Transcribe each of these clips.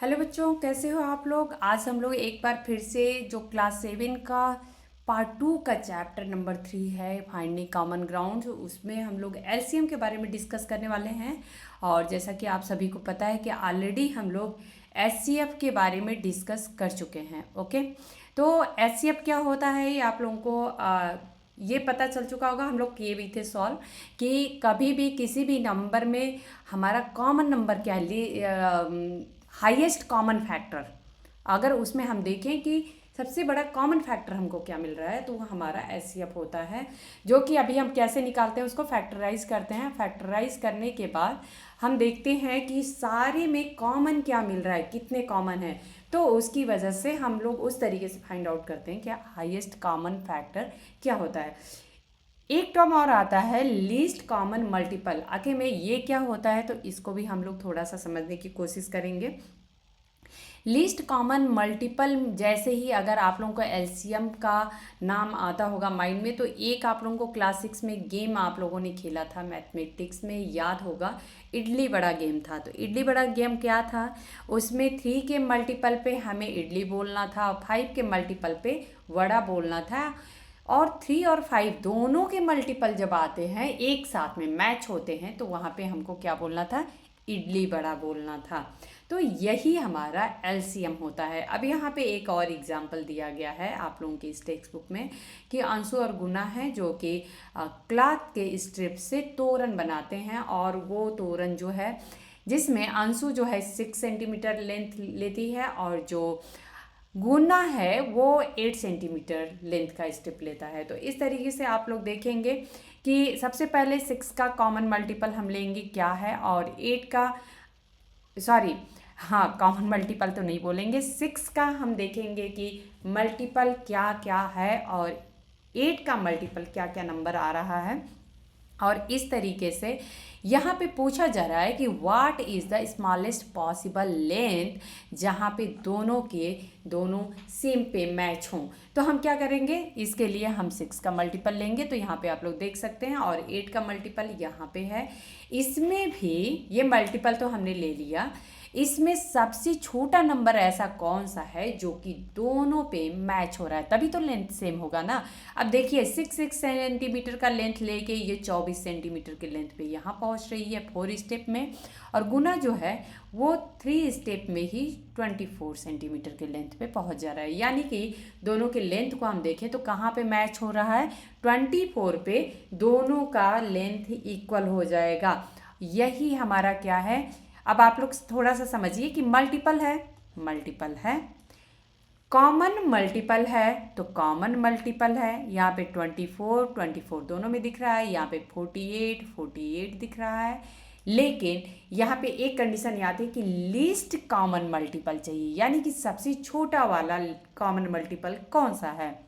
Hello बच्चों, कैसे हो आप लोग। आज हम लोग एक बार फिर से जो क्लास 7 का पार्ट 2 का चैप्टर नंबर 3 है फाइंडिंग कॉमन ग्राउंड, उसमें हम लोग एलसीएम के बारे में डिस्कस करने वाले हैं। और जैसा कि आप सभी को पता है कि ऑलरेडी हम लोग एचसीएफ के बारे में डिस्कस कर चुके हैं। ओके, तो एचसीएफ क्या होता है ये आप लोगों को ये पता चल चुका होगा। हम लोग किए भी थे सॉल्व कि कभी भी किसी भी नंबर में हमारा कॉमन नंबर क्या है, हाईएस्ट कॉमन फैक्टर, अगर उसमें हम देखें कि सबसे बड़ा कॉमन फैक्टर हमको क्या मिल रहा है तो वो हमारा एचसीएफ होता है। जो कि अभी हम कैसे निकालते हैं, उसको फैक्टराइज करते हैं। फैक्टराइज करने के बाद हम देखते हैं कि सारे में कॉमन क्या मिल रहा है, कितने कॉमन है, तो उसकी वजह से हम लोग उस तरीके से फाइंड आउट करते हैं कि हाईएस्ट कॉमन फैक्टर क्या होता है। एक टर्म और आता है लीस्ट कॉमन मल्टीपल। आखिर में ये क्या होता है तो इसको भी हम लोग थोड़ा सा समझने की कोशिश करेंगे। लीस्ट कॉमन मल्टीपल जैसे ही अगर आप लोगों को एलसीएम का नाम आता होगा माइंड में, तो एक आप लोगों को क्लास 6 में गेम आप लोगों ने खेला था मैथमेटिक्स में, याद होगा, इडली बड़ा गेम था। तो इडली बड़ा गेम क्या था, उसमें 3 के मल्टीपल पे हमें इडली बोलना था और 5 के मल्टीपल पे वड़ा बोलना था। और 3 और 5 दोनों के मल्टीपल जब आते हैं एक साथ में मैच होते हैं तो वहाँ पे हमको क्या बोलना था, इडली बड़ा बोलना था। तो यही हमारा एलसीएम होता है। अब यहाँ पे एक और एग्जाम्पल दिया गया है आप लोगों की इस टेक्स्ट बुक में कि अंशु और गुना है जो कि क्लॉथ के स्ट्रिप से तोरण बनाते हैं। और वो तोरण जो है जिसमें अंशु जो है 6 सेंटीमीटर लेंथ लेती है और जो गुना है वो 8 सेंटीमीटर लेंथ का स्ट्रिप लेता है। तो इस तरीके से आप लोग देखेंगे कि सबसे पहले 6 का कॉमन मल्टीपल हम लेंगे क्या है, और 8 का, सॉरी, हाँ, कॉमन मल्टीपल तो नहीं बोलेंगे, 6 का हम देखेंगे कि मल्टीपल क्या क्या है और 8 का मल्टीपल क्या क्या नंबर आ रहा है। और इस तरीके से यहाँ पे पूछा जा रहा है कि what is the smallest possible length, जहाँ पे दोनों सेम पे मैच हों। तो हम क्या करेंगे, इसके लिए हम 6 का मल्टीपल लेंगे। तो यहाँ पे आप लोग देख सकते हैं और 8 का मल्टीपल यहाँ पे है। इसमें भी ये मल्टीपल तो हमने ले लिया, इसमें सबसे छोटा नंबर ऐसा कौन सा है जो कि दोनों पे मैच हो रहा है, तभी तो लेंथ सेम होगा ना। अब देखिए 6 सेंटीमीटर का लेंथ लेके ये 24 सेंटीमीटर के लेंथ पे यहाँ पहुँच रही है 4 स्टेप में, और गुना जो है वो 3 स्टेप में ही 24 सेंटीमीटर के लेंथ पे पहुँच जा रहा है। यानी कि दोनों के लेंथ को हम देखें तो कहाँ पे मैच हो रहा है, 24 पे दोनों का लेंथ इक्वल हो जाएगा। यही हमारा क्या है। अब आप लोग थोड़ा सा समझिए कि मल्टीपल है, कॉमन मल्टीपल है, तो कॉमन मल्टीपल है यहाँ पे 24 दोनों में दिख रहा है, यहाँ पे 48 दिख रहा है। लेकिन यहाँ पे एक कंडीशन ये आती है कि लीस्ट कॉमन मल्टीपल चाहिए, यानी कि सबसे छोटा वाला कॉमन मल्टीपल कौन सा है।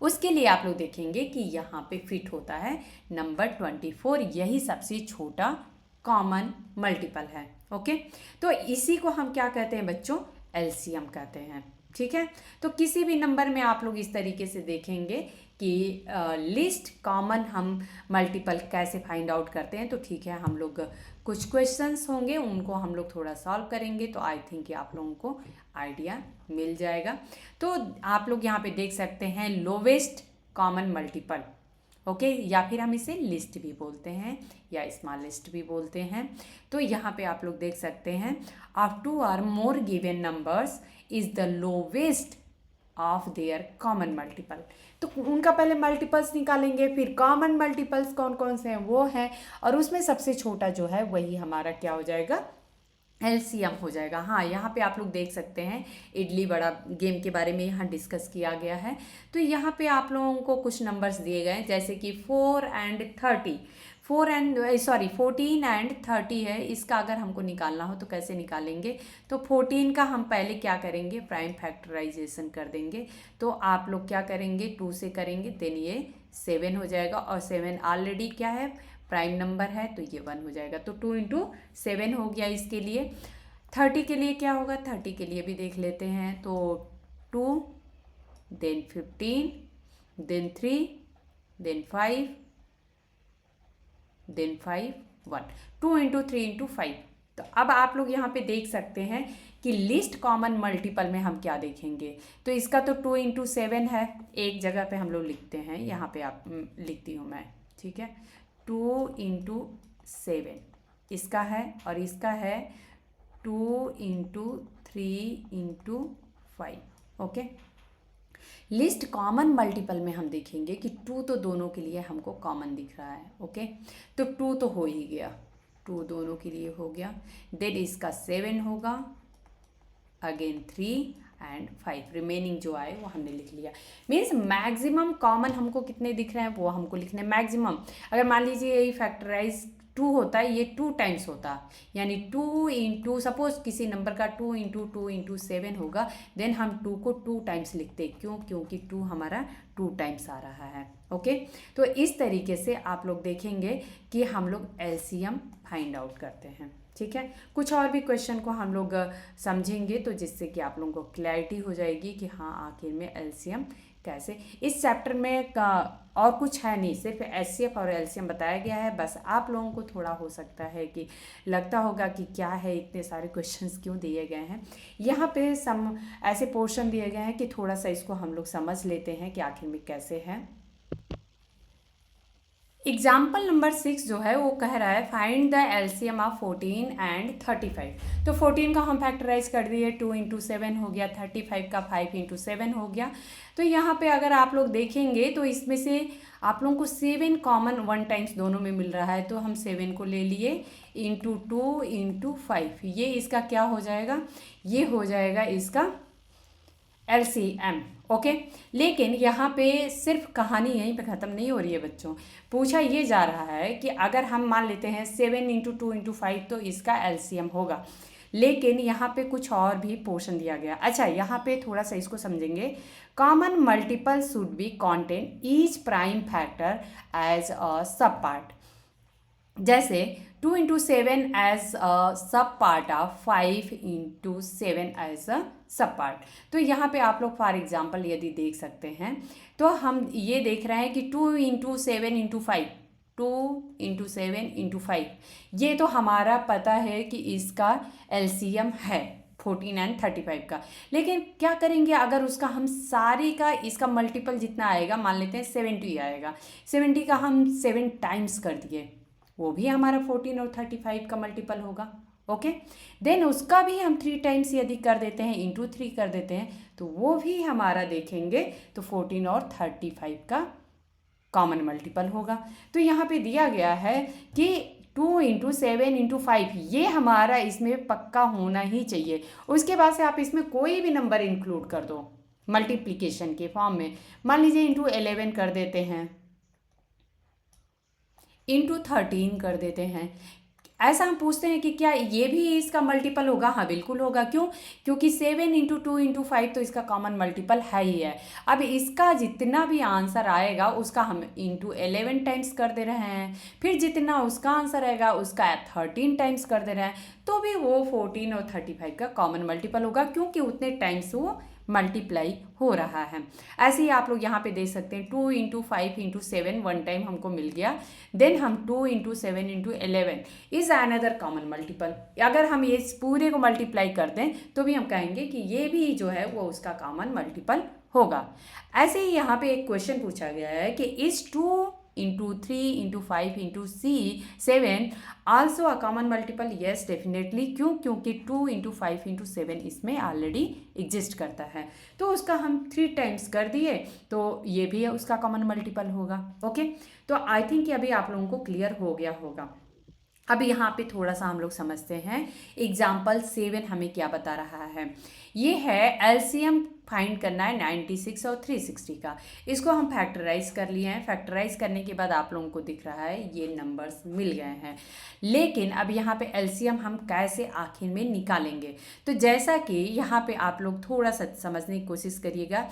उसके लिए आप लोग देखेंगे कि यहाँ पे फिट होता है नंबर 24, यही सबसे छोटा कॉमन मल्टीपल है। ओके, तो इसी को हम क्या कहते हैं बच्चों, एलसीएम कहते हैं। ठीक है, तो किसी भी नंबर में आप लोग इस तरीके से देखेंगे कि लिस्ट कॉमन हम मल्टीपल कैसे फाइंड आउट करते हैं। तो ठीक है, हम लोग कुछ क्वेश्चंस होंगे उनको हम लोग थोड़ा सॉल्व करेंगे, तो आई थिंक कि आप लोगों को आइडिया मिल जाएगा। तो आप लोग यहाँ पे देख सकते हैं लोवेस्ट कॉमन मल्टीपल, ओके, या फिर हम इसे लिस्ट भी बोलते हैं या स्मॉलेस्ट भी बोलते हैं। तो यहाँ पे आप लोग देख सकते हैं ऑफ 2 और more given numbers is the lowest of their common multiple. तो उनका पहले मल्टीपल्स निकालेंगे, फिर कॉमन मल्टीपल्स कौन कौन से हैं वो हैं, और उसमें सबसे छोटा जो है वही हमारा क्या हो जाएगा, एलसीएम हो जाएगा। हाँ, यहाँ पे आप लोग देख सकते हैं इडली बड़ा गेम के बारे में यहाँ डिस्कस किया गया है। तो यहाँ पे आप लोगों को कुछ नंबर्स दिए गए हैं जैसे कि 14 एंड 30 है। इसका अगर हमको निकालना हो तो कैसे निकालेंगे, तो 14 का हम पहले क्या करेंगे, प्राइम फैक्टराइजेशन कर देंगे। तो आप लोग क्या करेंगे, 2 से करेंगे, देन ये 7 हो जाएगा, और 7 ऑलरेडी क्या है, प्राइम नंबर है, तो ये 1 हो जाएगा। तो 2 इंटू 7 हो गया इसके लिए। 30 के लिए क्या होगा, 30 के लिए भी देख लेते हैं। तो 2, then 15, then 3, then 5, then 5, 1, 2 into 3 into 5, तो अब आप लोग यहाँ पे देख सकते हैं कि लिस्ट कॉमन मल्टीपल में हम क्या देखेंगे। तो इसका तो 2 इंटू 7 है, एक जगह पे हम लोग लिखते हैं, यहाँ पे आप लिखती हूँ मैं, ठीक है। 2 इंटू 7 इसका है, और इसका है 2 into 3 into 5। Okay, list common multiple में हम देखेंगे कि 2 तो दोनों के लिए हमको कॉमन दिख रहा है। ओके, तो 2 तो हो ही गया, 2 दोनों के लिए हो गया। देन इसका 7 होगा, अगेन 3 एंड 5, रिमेनिंग जो आए वो हमने लिख लिया। मीन्स मैक्सिमम कॉमन हमको कितने दिख रहे हैं वो हमको लिखने मैक्सिमम। अगर मान लीजिए यही फैक्टराइज 2 होता है, ये 2 टाइम्स होता, यानी 2 इंटू, सपोज किसी नंबर का 2 इंटू 7 होगा, देन हम 2 को 2 टाइम्स लिखते। क्यों? क्योंकि 2 हमारा 2 टाइम्स आ रहा है। ओके, तो इस तरीके से आप लोग देखेंगे कि हम लोग एलसीएम फाइंड आउट करते हैं। ठीक है, कुछ और भी क्वेश्चन को हम लोग समझेंगे, तो जिससे कि आप लोगों को क्लैरिटी हो जाएगी कि हाँ आखिर में एलसीएम कैसे। इस चैप्टर में और कुछ है नहीं, सिर्फ एचसीएफ और एलसीएम बताया गया है। बस आप लोगों को थोड़ा हो सकता है कि लगता होगा कि क्या है, इतने सारे क्वेश्चंस क्यों दिए गए हैं। यहाँ पे सम ऐसे पोर्शन दिए गए हैं कि थोड़ा सा इसको हम लोग समझ लेते हैं कि आखिर में कैसे है। एग्जाम्पल नंबर 6 जो है वो कह रहा है find the LCM of 14 and 35। तो 14 का हम फैक्टराइज कर दिए, 2 इंटू 7 हो गया, 35 का 5 इंटू 7 हो गया। तो यहाँ पे अगर आप लोग देखेंगे तो इसमें से आप लोगों को 7 कॉमन 1 टाइम्स दोनों में मिल रहा है, तो हम 7 को ले लिए इंटू 2 इंटू 5। ये इसका क्या हो जाएगा, ये हो जाएगा इसका एलसीएम। ओके, लेकिन यहाँ पे सिर्फ कहानी यहीं पे ख़त्म नहीं हो रही है बच्चों। पूछा ये जा रहा है कि अगर हम मान लेते हैं 7 इंटू 2 इंटू 5 तो इसका एलसीएम होगा, लेकिन यहाँ पे कुछ और भी पोर्शन दिया गया। अच्छा, यहाँ पे थोड़ा सा इसको समझेंगे। Common multiple should be contain each prime factor as a sub part. जैसे 2 into 7 as sub part of 5 into 7 as a sub part. तो यहाँ पे आप लोग फॉर एग्जाम्पल यदि देख सकते हैं तो हम ये देख रहे हैं कि 2 इंटू 7 इंटू 5, 2 इंटू 7 इंटू 5, ये तो हमारा पता है कि इसका एलसीएम है 14 एंड 35 का। लेकिन क्या करेंगे, अगर उसका हम सारे का इसका मल्टीपल जितना आएगा, मान लेते हैं 70 आएगा, 70 का हम 7 टाइम्स कर दिए, वो भी हमारा 14 और 35 का मल्टीपल होगा। ओके, देन उसका भी हम 3 टाइम्स यदि कर देते हैं, इंटू 3 कर देते हैं, तो वो भी हमारा देखेंगे तो 14 और 35 का कॉमन मल्टीपल होगा। तो यहाँ पे दिया गया है कि 2 इंटू 7 इंटू 5 ये हमारा इसमें पक्का होना ही चाहिए। उसके बाद से आप इसमें कोई भी नंबर इंक्लूड कर दो मल्टीप्लिकेशन के फॉर्म में। मान लीजिए इंटू 11 कर देते हैं, इंटू 13 कर देते हैं। ऐसा हम पूछते हैं कि क्या ये भी इसका मल्टीपल होगा? हाँ बिल्कुल होगा। क्यों? क्योंकि 7 इंटू 2 इंटू 5 तो इसका कॉमन मल्टीपल है ही है। अब इसका जितना भी आंसर आएगा उसका हम इंटू 11 टाइम्स कर दे रहे हैं, फिर जितना उसका आंसर आएगा उसका 13 टाइम्स कर दे रहे हैं, तो भी वो 14 और 35 का कॉमन मल्टीपल होगा, क्योंकि उतने टाइम्स वो मल्टीप्लाई हो रहा है। ऐसे ही आप लोग यहाँ पे देख सकते हैं 2 इंटू 5 इंटू 7 1 टाइम हमको मिल गया, देन हम 2 into 7 into 11 is another common multiple. अगर हम ये पूरे को मल्टीप्लाई कर दें तो भी हम कहेंगे कि ये भी जो है वो उसका कॉमन मल्टीपल होगा। ऐसे ही यहाँ पे एक क्वेश्चन पूछा गया है कि is 2 into 3 into 5 into 7 also a common multiple? Yes definitely. क्यों? क्योंकि 2 इंटू 5 इंटू 7 इसमें ऑलरेडी एग्जिस्ट करता है, तो उसका हम 3 टाइम्स कर दिए तो ये भी उसका कॉमन मल्टीपल होगा। ओके, तो आई थिंक कि अभी आप लोगों को क्लियर हो गया होगा। अब यहाँ पे थोड़ा सा हम लोग समझते हैं एग्जाम्पल 7 हमें क्या बता रहा है। ये है एलसीएम फाइंड करना है 96 और 360 का। इसको हम फैक्टराइज कर लिए हैं। फैक्टराइज करने के बाद आप लोगों को दिख रहा है ये नंबर्स मिल गए हैं, लेकिन अब यहाँ पे एलसीएम हम कैसे आखिर में निकालेंगे। तो जैसा कि यहाँ पे आप लोग थोड़ा सा समझने की कोशिश करिएगा।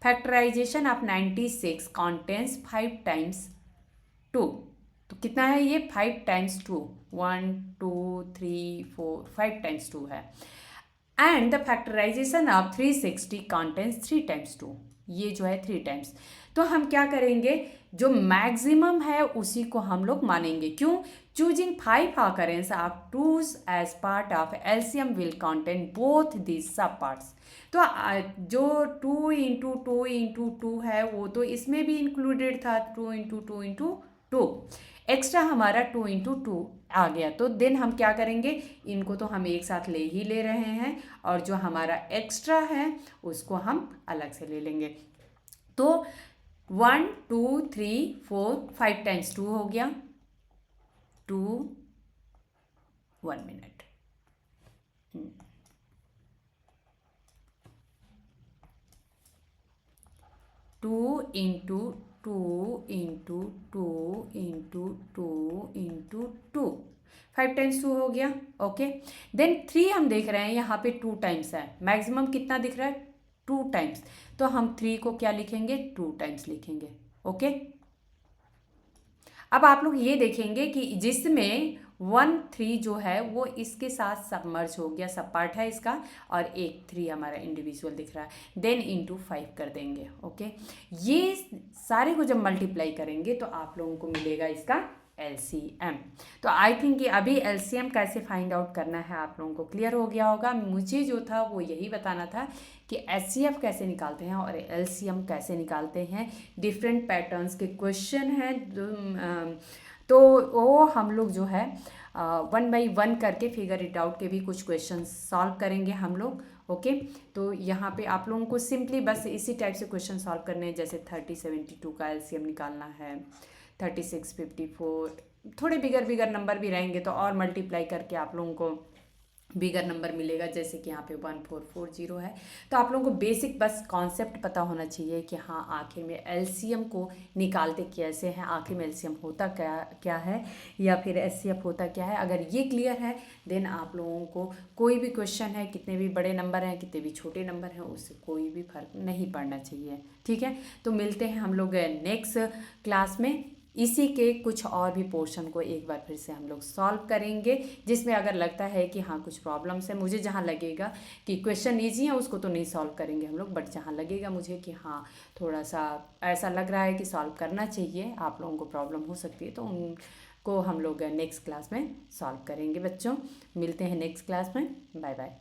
फैक्टराइजेशन ऑफ 96 कॉन्टेंस 5 टाइम्स 2, तो कितना है ये 5 टाइम्स 2, 1 2 3 4 5 टाइम्स 2 है। And the factorization of 360 contains 3 times 2, ये जो है 3 टाइम्स। तो हम क्या करेंगे, जो मैक्सिमम है उसी को हम लोग मानेंगे। क्यों? choosing 5 occurrence of 2's as part of LCM will contain both these subparts। तो जो 2 × 2 × 2 है वो तो इसमें भी इंक्लूडेड था, 2 × 2 × 2 एक्स्ट्रा हमारा 2 × 2 आ गया। तो देन हम क्या करेंगे, इनको तो हम एक साथ ले ही ले रहे हैं और जो हमारा एक्स्ट्रा है उसको हम अलग से ले लेंगे। तो 1 2 3 4 5 टाइम्स 2 हो गया, 2 1 मिनट 2 × 2 × 2 × 2 × 2 5 टाइम्स 2 हो गया। ओके, देन 3 हम देख रहे हैं यहाँ पे 2 टाइम्स है, मैक्सिमम कितना दिख रहा है 2 टाइम्स, तो हम 3 को क्या लिखेंगे 2 टाइम्स लिखेंगे। ओके, अब आप लोग ये देखेंगे कि जिसमें 1 3 जो है वो इसके साथ सबमर्ज हो गया, सब पार्ट है इसका, और एक 3 हमारा इंडिविजुअल दिख रहा है, देन इंटू 5 कर देंगे। ओके, ये सारे को जब मल्टीप्लाई करेंगे तो आप लोगों को मिलेगा इसका LCM। तो आई थिंक कि अभी LCM कैसे फाइंड आउट करना है आप लोगों को क्लियर हो गया होगा। मुझे जो था वो यही बताना था कि HCF कैसे निकालते हैं और LCM कैसे निकालते हैं। डिफरेंट पैटर्न्स के क्वेश्चन हैं, तो वो हम लोग जो है 1 बाई 1 करके फिगर इट आउट के भी कुछ क्वेश्चन सॉल्व करेंगे हम लोग। ओके, तो यहाँ पे आप लोगों को सिंपली बस इसी टाइप से क्वेश्चन सॉल्व करने हैं, जैसे 30 72 का LCM निकालना है, 36 54, थोड़े बिगर नंबर भी रहेंगे तो और मल्टीप्लाई करके आप लोगों को बिगर नंबर मिलेगा, जैसे कि यहाँ पे 1440 है। तो आप लोगों को बेसिक बस कॉन्सेप्ट पता होना चाहिए कि हाँ आखिर में LCM को निकालते कैसे हैं, आखिर में LCM होता क्या है या फिर HCF होता क्या है। अगर ये क्लियर है देन आप लोगों को कोई भी क्वेश्चन है, कितने भी बड़े नंबर हैं कितने भी छोटे नंबर हैं, उससे कोई भी फर्क नहीं पड़ना चाहिए। ठीक है, तो मिलते हैं हम लोग नेक्स्ट क्लास में, इसी के कुछ और भी पोर्शन को एक बार फिर से हम लोग सॉल्व करेंगे, जिसमें अगर लगता है कि हाँ कुछ प्रॉब्लम्स है, मुझे जहाँ लगेगा कि क्वेश्चन ईजी है उसको तो नहीं सॉल्व करेंगे हम लोग, बट जहाँ लगेगा मुझे कि हाँ थोड़ा सा ऐसा लग रहा है कि सॉल्व करना चाहिए, आप लोगों को प्रॉब्लम हो सकती है, तो उनको हम लोग नेक्स्ट क्लास में सॉल्व करेंगे। बच्चों मिलते हैं नेक्स्ट क्लास में, बाय बाय।